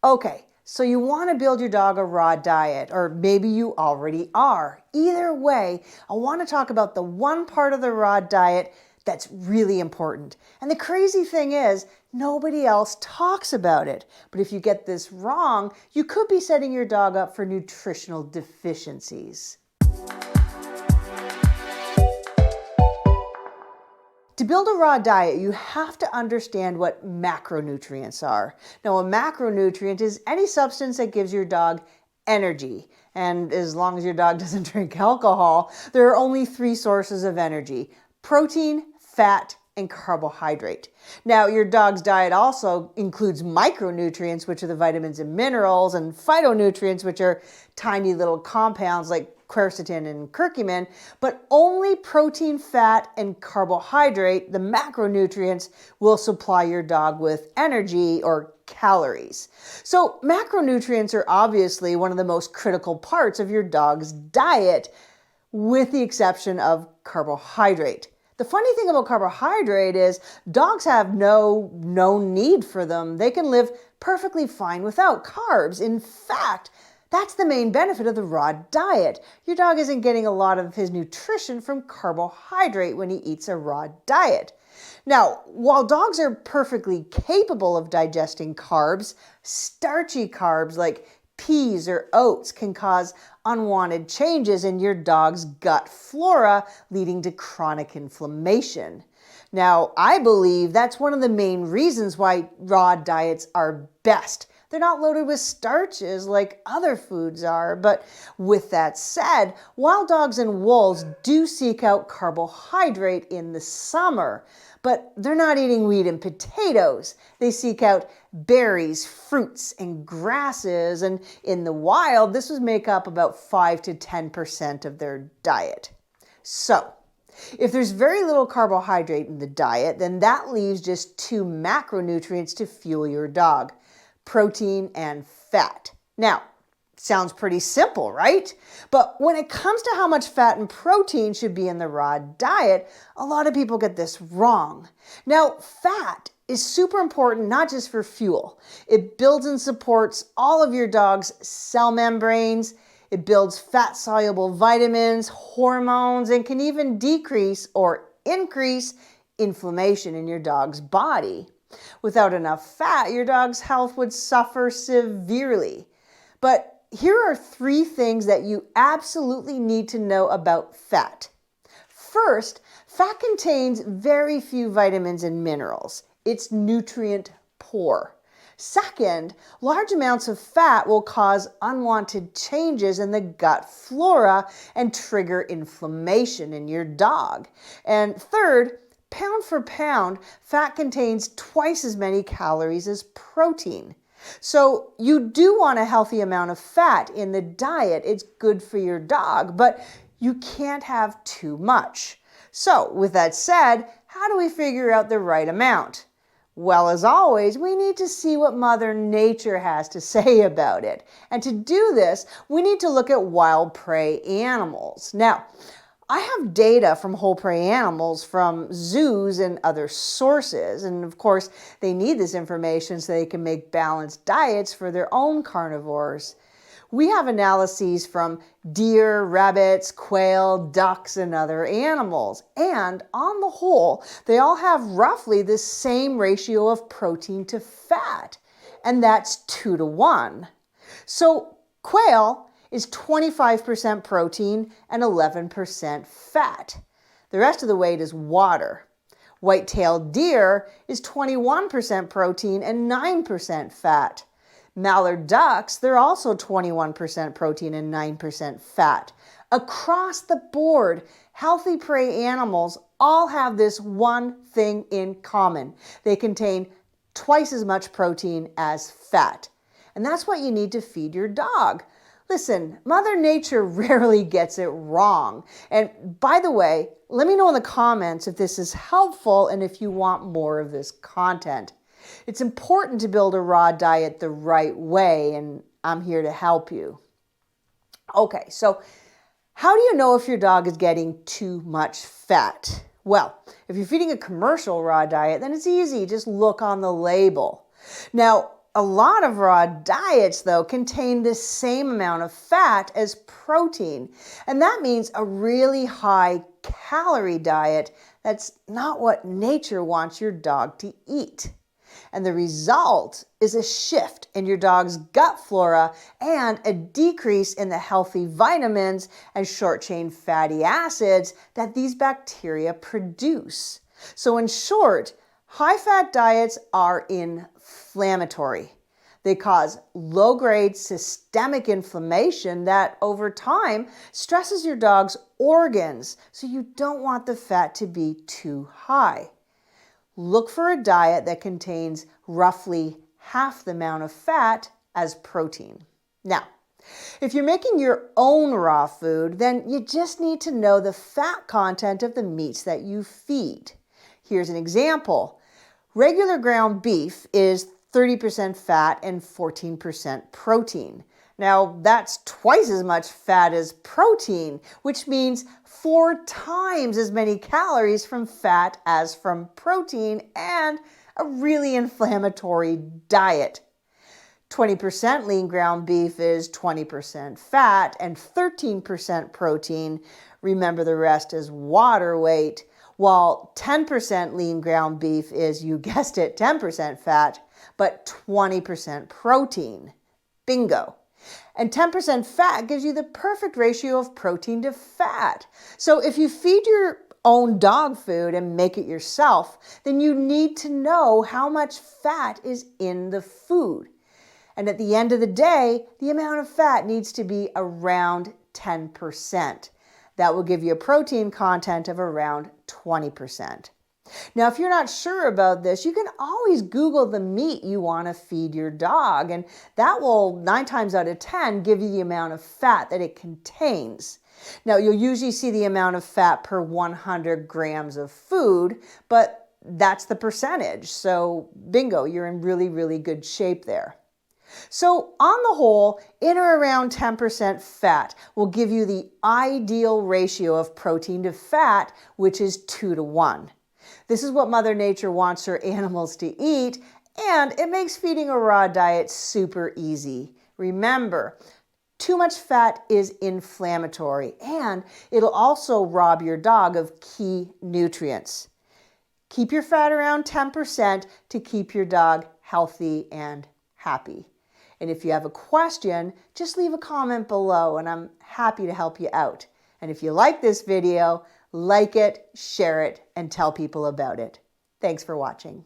Okay, so you want to build your dog a raw diet, or maybe you already are. Either way, I want to talk about the one part of the raw diet that's really important. And the crazy thing is, nobody else talks about it. But if you get this wrong, you could be setting your dog up for nutritional deficiencies. To build a raw diet, you have to understand what macronutrients are. Now, a macronutrient is any substance that gives your dog energy. And as long as your dog doesn't drink alcohol, there are only three sources of energy: protein, fat, and carbohydrate. Now, your dog's diet also includes micronutrients, which are the vitamins and minerals, and phytonutrients, which are tiny little compounds like quercetin and curcumin, but only protein, fat, and carbohydrate, the macronutrients, will supply your dog with energy or calories. So macronutrients are obviously one of the most critical parts of your dog's diet, with the exception of carbohydrate. The funny thing about carbohydrate is dogs have no need for them. They can live perfectly fine without carbs. In fact, that's the main benefit of the raw diet. Your dog isn't getting a lot of his nutrition from carbohydrate when he eats a raw diet. Now, while dogs are perfectly capable of digesting carbs, starchy carbs like peas or oats can cause unwanted changes in your dog's gut flora, leading to chronic inflammation. Now, I believe that's one of the main reasons why raw diets are best. They're not loaded with starches like other foods are. But with that said, wild dogs and wolves do seek out carbohydrate in the summer, but they're not eating wheat and potatoes. They seek out berries, fruits, and grasses. And in the wild, this would make up about 5 to 10% of their diet. So, if there's very little carbohydrate in the diet, then that leaves just two macronutrients to fuel your dog: protein and fat. Now, sounds pretty simple, right? But when it comes to how much fat and protein should be in the raw diet, a lot of people get this wrong. Now, fat is super important, not just for fuel. It builds and supports all of your dog's cell membranes. It builds fat-soluble vitamins, hormones, and can even decrease or increase inflammation in your dog's body. Without enough fat, your dog's health would suffer severely. But here are three things that you absolutely need to know about fat. First, fat contains very few vitamins and minerals. It's nutrient poor. Second, large amounts of fat will cause unwanted changes in the gut flora and trigger inflammation in your dog. And third, pound for pound, fat contains twice as many calories as protein. So you do want a healthy amount of fat in the diet. It's good for your dog, but you can't have too much. So with that said, how do we figure out the right amount? Well, as always, we need to see what Mother Nature has to say about it. And to do this, we need to look at wild prey animals. Now, I have data from whole prey animals from zoos and other sources. And of course, they need this information so they can make balanced diets for their own carnivores. We have analyses from deer, rabbits, quail, ducks, and other animals. And on the whole, they all have roughly the same ratio of protein to fat. And that's 2 to 1. So quail is 25% protein and 11% fat. The rest of the weight is water. White-tailed deer is 21% protein and 9% fat. Mallard ducks, they're also 21% protein and 9% fat. Across the board, healthy prey animals all have this one thing in common. They contain twice as much protein as fat. And that's what you need to feed your dog. Listen, Mother Nature rarely gets it wrong. And by the way, let me know in the comments if this is helpful and if you want more of this content. It's important to build a raw diet the right way, and I'm here to help you. Okay, so how do you know if your dog is getting too much fat? Well, if you're feeding a commercial raw diet, then it's easy. Just look on the label. Now, a lot of raw diets, though, contain the same amount of fat as protein. And that means a really high calorie diet that's not what nature wants your dog to eat. And the result is a shift in your dog's gut flora and a decrease in the healthy vitamins and short-chain fatty acids that these bacteria produce. So in short, high-fat diets are inflammatory. They cause low-grade systemic inflammation that, over time, stresses your dog's organs, so you don't want the fat to be too high. Look for a diet that contains roughly half the amount of fat as protein. Now, if you're making your own raw food, then you just need to know the fat content of the meats that you feed. Here's an example. Regular ground beef is 30% fat and 14% protein. Now, that's twice as much fat as protein, which means 4 times as many calories from fat as from protein, and a really inflammatory diet. 20% lean ground beef is 20% fat and 13% protein. Remember, the rest is water weight, while 10% lean ground beef is, you guessed it, 10% fat, but 20% protein. Bingo. And 10% fat gives you the perfect ratio of protein to fat. So if you feed your own dog food and make it yourself, then you need to know how much fat is in the food. And at the end of the day, the amount of fat needs to be around 10%. That will give you a protein content of around 20%. Now, if you're not sure about this, you can always Google the meat you want to feed your dog, and that will 9 times out of 10 give you the amount of fat that it contains. Now, you'll usually see the amount of fat per 100 grams of food, but that's the percentage. So bingo, you're in really, really good shape there. So on the whole, in or around 10% fat will give you the ideal ratio of protein to fat, which is 2 to 1. This is what Mother Nature wants her animals to eat, and it makes feeding a raw diet super easy. Remember, too much fat is inflammatory, and it'll also rob your dog of key nutrients. Keep your fat around 10% to keep your dog healthy and happy. And if you have a question, just leave a comment below, and I'm happy to help you out. And if you like this video, like it, share it, and tell people about it. Thanks for watching.